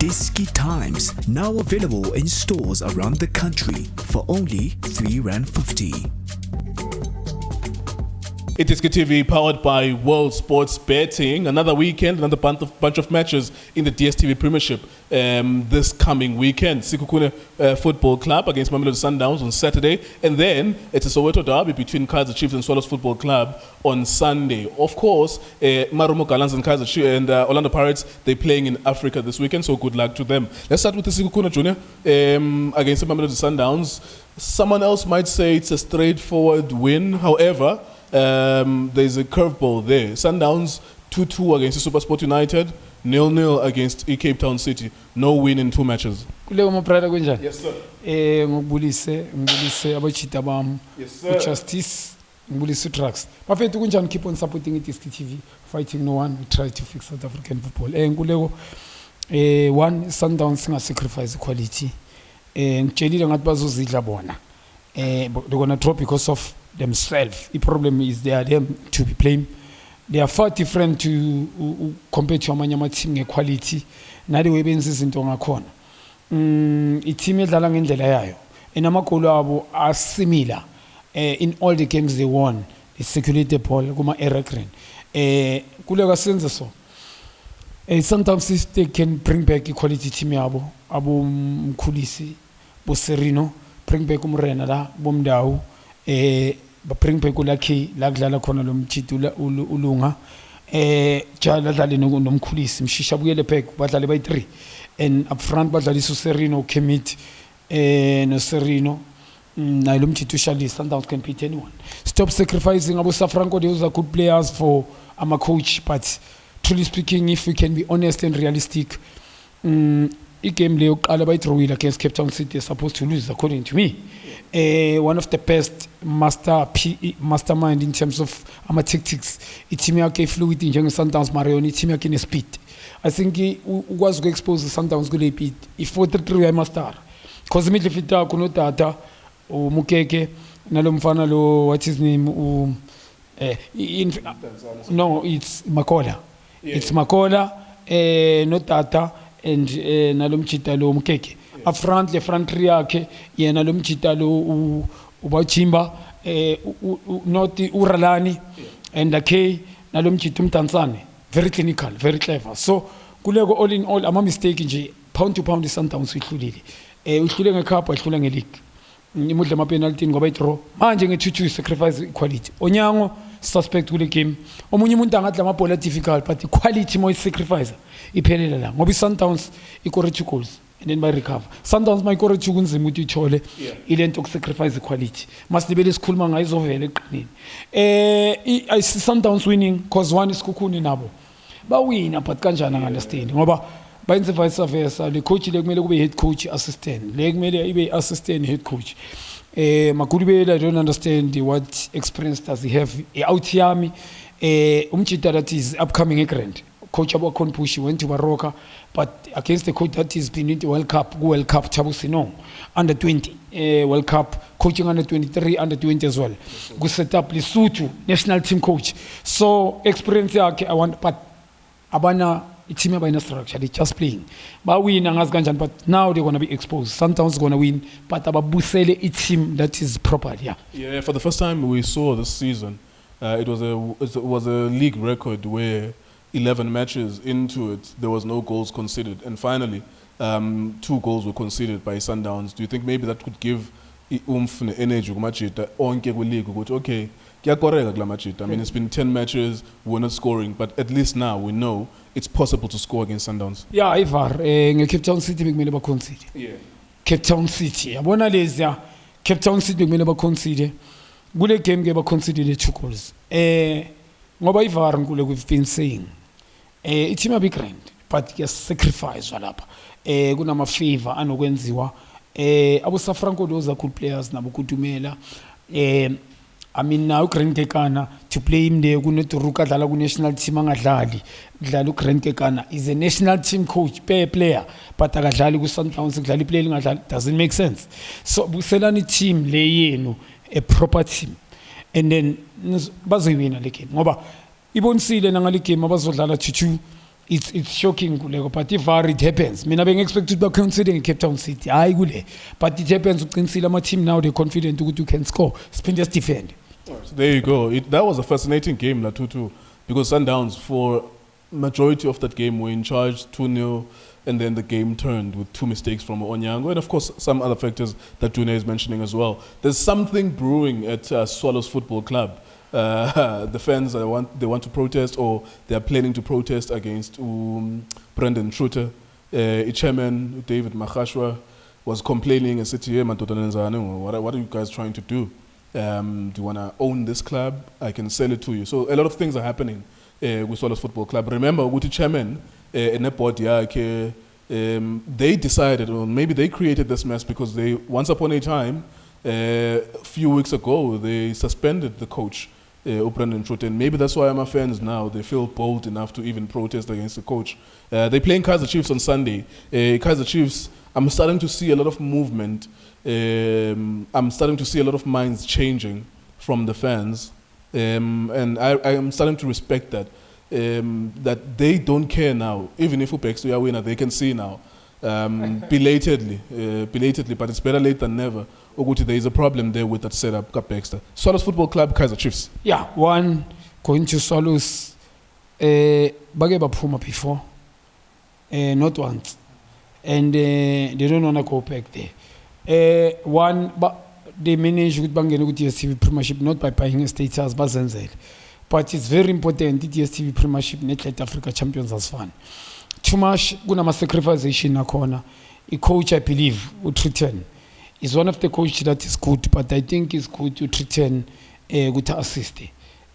Disky Times, now available in stores around the country for only R3.50. iDiskiTV powered by World Sports Betting. Another weekend, another bunch of matches in the DStv Premiership this coming weekend. Sekhukhune Football Club against Mamelodi Sundowns on Saturday, and then it's a Soweto derby between Kaizer Chiefs and iSwallows Football Club on Sunday. Of course, Marumo Gallants and Kaizer Chiefs and Orlando Pirates, they're playing in Africa this weekend, so good luck to them. Let's start with the Sekhukhune Junior against the Mamelodi Sundowns. Someone else might say it's a straightforward win. However, there's a curveball there. Sundowns 2-2 against SuperSport United, 0-0 against Cape Town City. No win in 2 matches. Yes, sir. Ngibulise abachita bam. Yes, sir. Justice, ngibulise trucks. Bafethu kunjani keep on supporting iDiskiTV, fighting no one. We try to fix South African football. Nguleko one Sundowns singa sacrifice quality. Ngitshelile ngathi bazozidla bona. They're gonna drop because of themselves. The problem is they are them to be playing. They are far different to compare to amanye team ngequality. Nadi webenza izinto ngakhona. I-team edlala ngendlela yayo. Enamagolo abo are similar. In all the games they won, they circulate the ball kuma Erekren. Kuleka senze so. Sometimes if they can bring back equality team yabo, abo Mkhulisi, bo Serino, bring back umrena la, bomdawu. Bring back ulakhi la kudlala khona lo mjito ulunga jala dlale nomkhulisi mshisha buyele back badlale by 3 and up front badlalisa uSerino Kemit no Serino na lo mjito ushali Sundowns can beat anyone. Stop sacrificing abo Safranco. Those are good players for a coach, but truly speaking, if we can be honest and realistic, game leyo qala bayidrawile against Cape Town City is supposed to lose according to me. One of the best mastermind in terms of tactics. Team yakhe fluid njenge Sundowns Marion, team yakhe ne speed. I think ukwazi to expose the Sundowns kule beat. If 4-3 master. Cause midfielder kuno Tata Mukeke nalo mfana lo what his name no, it's Makola. Yeah. It's Makola no Tata and nalo mchita lo Mukeke. Up front, the front three yakhe yena lo mchita lo ubachimba not Uralani and the K nalo mchita umtansane. Very clinical, very clever. So kuleko all in all ama mistake nje pound to pound Sundowns uhlulile. Uhlule ngecup, uhlule ngeleague. Imudle ama penalty ngoba i-draw. Manje nge-2-2 sacrifice quality. Onyango suspect kule game. Omunye umuntu angadla amabhola difficult, but quality mo sacrifice iphelele la. Ngoba i-Sundowns ikore 2 goals and then by recover. Sundowns mayikore 2 kunzima ukuthi ithole ilento sacrifice quality. Masibele sikhuluma ngayizovela eqinini. I see Sundowns winning cause one is Sekhukhune nabo. Ba wina but kanjani understand ngoba bayenze vice versa. Le coach le kumele kube head coach assistant. Le kumele ibe assistant head coach. Makudibela I don't understand what experience does he have. Out yami umchita that is upcoming grand. Coach abo kon push went to Baroka, but against the coach that has been into World Cup Chabusino under 20 World Cup coaching under 23 under 20 as well. Go set up Lesotho national team coach. So experience yake I want, but abana team abana structure they just playing. Ba win angazi kanjani, but now they're going to be exposed. Sundowns going to win, but ababusele a team that is proper. Yeah, for the first time we saw this season, it was a league record where 11 matches into it, there was no goals conceded. And finally, 2 goals were conceded by Sundowns. Do you think maybe that could give oomph and energy kumachita onke kwi-league ukuthi okay, kuyakoreka kula machita? I mean, it's been 10 matches, we're not scoring, but at least now we know it's possible to score against Sundowns. Yeah, Ivar, Cape Town City bekumele ba concede. Yeah. Cape Town City. Yabona lezi Cape Town City bekumele ba concede. Kule game ke ba concede 2 goals. Ngoba Ivar ngule we've been saying it's a big grand, but yes, sacrifice walapha. Kunama favor anokwenziwa. Abo Safranco those are good players nabo kudumela. I mean now Grand Kekana to play him there kuneTuruka dlala ku national team angadlali. Dlala uGrand Kekana is a national team coach, player, but akadlali ku Sundowns dlala player ngadlali, doesn't make sense. So buselani team le yenu a proper team. And then bazoyina le game ngoba ibonisile nangale game abazodlala 2-2 it's shocking kuleko, but if it happens, mina bengexpect to be considering Cape Town City, hayi kule, but it happens uqinisile ama team now they're confident ukuthi you can score, spin just defend. So there you go. That was a fascinating game, La 2-2, because Sundowns for majority of that game were in charge 2-0, and then the game turned with 2 mistakes from Onyango, and of course some other factors that Dune is mentioning as well. There's something brewing at Swallows Football Club. The fans they want to protest, or they are planning to protest against Brendan Schroeter. Chairman David Makashwa was complaining and said, "Hey, what are you guys trying to do? Do you want to own this club? I can sell it to you." So a lot of things are happening with Swallows Football Club. Remember, with the chairman in the board, they decided, or maybe they created this mess because they, once upon a time, a few weeks ago, they suspended the coach, Brendan Schroeter. And maybe that's why my fans now, they feel bold enough to even protest against the coach. They're playing Kaizer Chiefs on Sunday. Kaizer Chiefs, I'm starting to see a lot of movement. I'm starting to see a lot of minds changing from the fans, and I am starting to respect that. That they don't care now, even if Upex are winner, they can see now, belatedly, but it's better late than never. Oguti, there is a problem there with that setup. Kapexter. Swallows Football Club, Kaizer Chiefs. Yeah, one going to Swallows. Bage baphuma before, not once, and they don't want to go back there. One, but they manage with bangena with DStv Premiership not by buying a status, but it's very important. The DStv Premiership net let Africa champions as fun. Too much kuna sacrifice na corner. A coach, I believe, would return. Is one of the coaches that is good, but I think it's good to return good assist.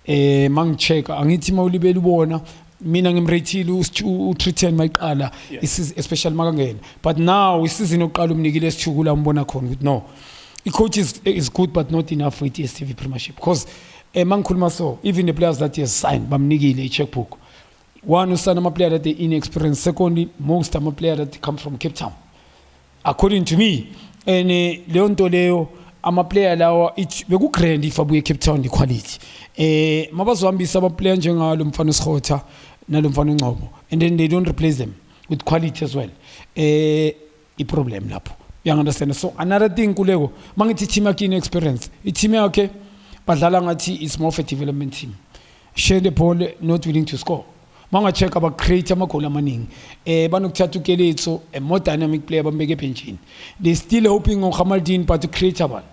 Mang check angithi mawulibeli bona mina ngimratile u-return mayiqala especially makangena, but now isizini yokuqala umnikile esithukula umbona khona ukuthi no, i-coach is good but not enough for DStv Premiership, because mangikhuluma so even the players that he has signed bamnikile i-checkbook. One, usana ama-player that they inexperienced. Secondly, most ama-player that come from Cape Town, according to me. And leyo nto leyo ama-player lawa bekugrand if abuye Cape Town equality. Mabazohambisa ama-player njengalo mfana uSkhotha nalo mfana uNgcobo, and then they don't replace them with quality as well. I-problem lapho. You understand? So another thing kuleko, mangithi team yakhe inexperience, i-team yakhe badlala ngathi it's more of a development team. Share the ball, not willing to score. Manga check about create amagoli amaningi. Banokuthatha uKeletso, a more dynamic player bambeke benchini. They still hoping on Khamaldin but to create about.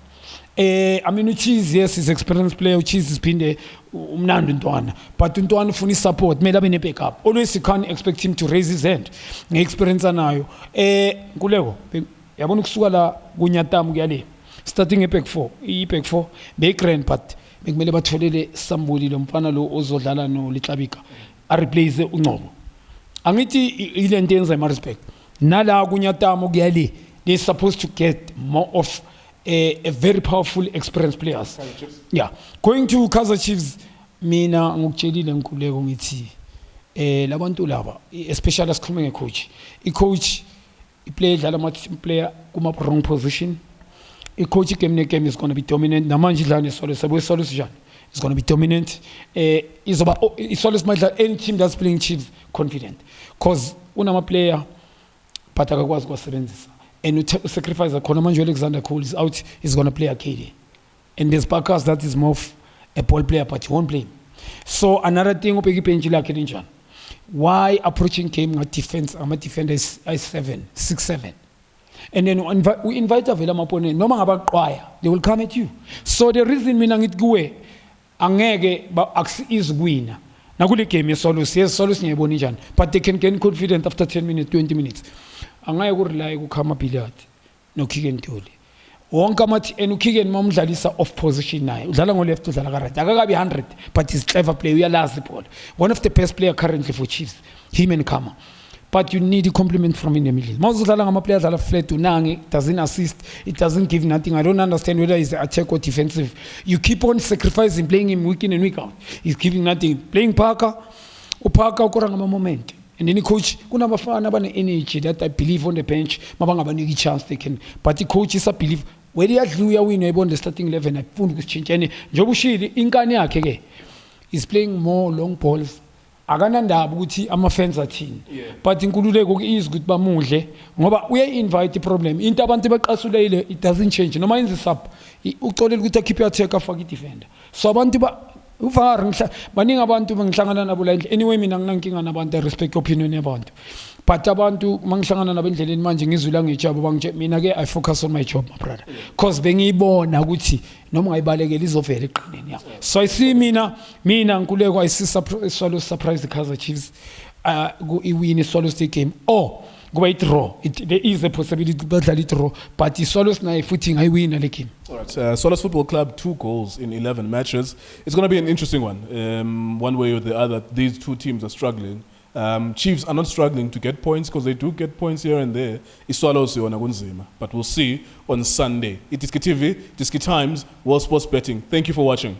I mean, Uchiz, yes, is experienced player. Uchiz is been there, Ntwana. But Ntwana funi support, made up in a backup. Always you can't expect him to raise his hand. Experience anayo. Kulego. Yabona kusuka la kunyatamu gyale. Starting a pack 4. I-pack 4. Backend but bekumele batholele somebody lo mfana lo ozodlala no Litlabika. A replace uNgcobo. Angithi ile nto yenza my respect. Nala kunyatamu gyale. They're supposed to get more of a very powerful, experienced players. Yeah. Going to Kaizer Chiefs, mina ngikutshelile ngikhuleko ngithi labantu laba, especially asikhuluma ngecoach. I-coach i-player dlala ama-player kuma-wrong position. I-coach game is going to be dominant. Namanje idlala neSwallows, sabuye iSwallows njani? It's going to be dominant. iSwallows might dlala any team that's playing Chiefs confident. Because unama-player but akakwazi kuwasebenzisa. And sacrifice Alexander Cole is out, he's going to play Akede. And there's Parkers that is more of a ball player, but he won't play. So another thing, why approaching game at defense? I'm a defender is 6'7". And then we invite a Vela opponent, no matter they will come at you. So the reason Minangit Gue, Angege, but is winner. Naguli came, yes, Swallows near Bonijan, but they can gain confident after 10 minutes, 20 minutes. Angaya kurela ukukama billiard no kicken toli wonke amathi enukicken momdlalisa off position naye udlala ngo left udlala ka right akakabi 100 but he's clever player uyalazi ball, one of the best player currently for Chiefs, him and Kama. But you need a compliment from in the middle. Mawuzudlala ngama players ala flat unange, doesn't assist, it doesn't give nothing. I don't understand whether it's attack or defensive. You keep on sacrificing, playing him week in and week out, he's giving nothing. Playing Parker ukora ngama moment. And then the coach, kuna bafana bane energy that I believe on the bench, mabanga baniki chance they can. But the coach is a believe where they are win on the starting 11. I found change. And Jobushiri inkani yakhe is playing more long balls akanandaba ukuthi ama-fans athini but inkululeko is ukuthi bamudle ngoba uyayi-invite i-problem into abantu beqasuleyile it doesn't change noma yenza isub ucolele ukuthi akhiphe i-attack afake i-defender so abantu baningi abantu bengihlangana nabo la endle anyway mina nginankinga nabantu respect opinion yabantu but abantu mangihlangana nabo endleleni manje ngizwila ngejabo bangije mina-ke I focus on my job my brother because bengiyibona ukuthi noma ungayibalekela izovela eqineni yami so I see mina nkuleko I see iSwallows surprise the Kaizer Chiefs iwin iSwallows the game or kuba i-draw there is a possibility badlala i-draw but iSwallows naye futhi ngayiwina le game. All right, Swallows Football Club 2 goals in 11 matches. It's going to be an interesting one way or the other. These two teams are struggling. Chiefs are not struggling to get points because they do get points here and there. iSwallows yona kunzima, but we'll see on Sunday. iDiskiTV, Diski Times, World Sports Betting. Thank you for watching.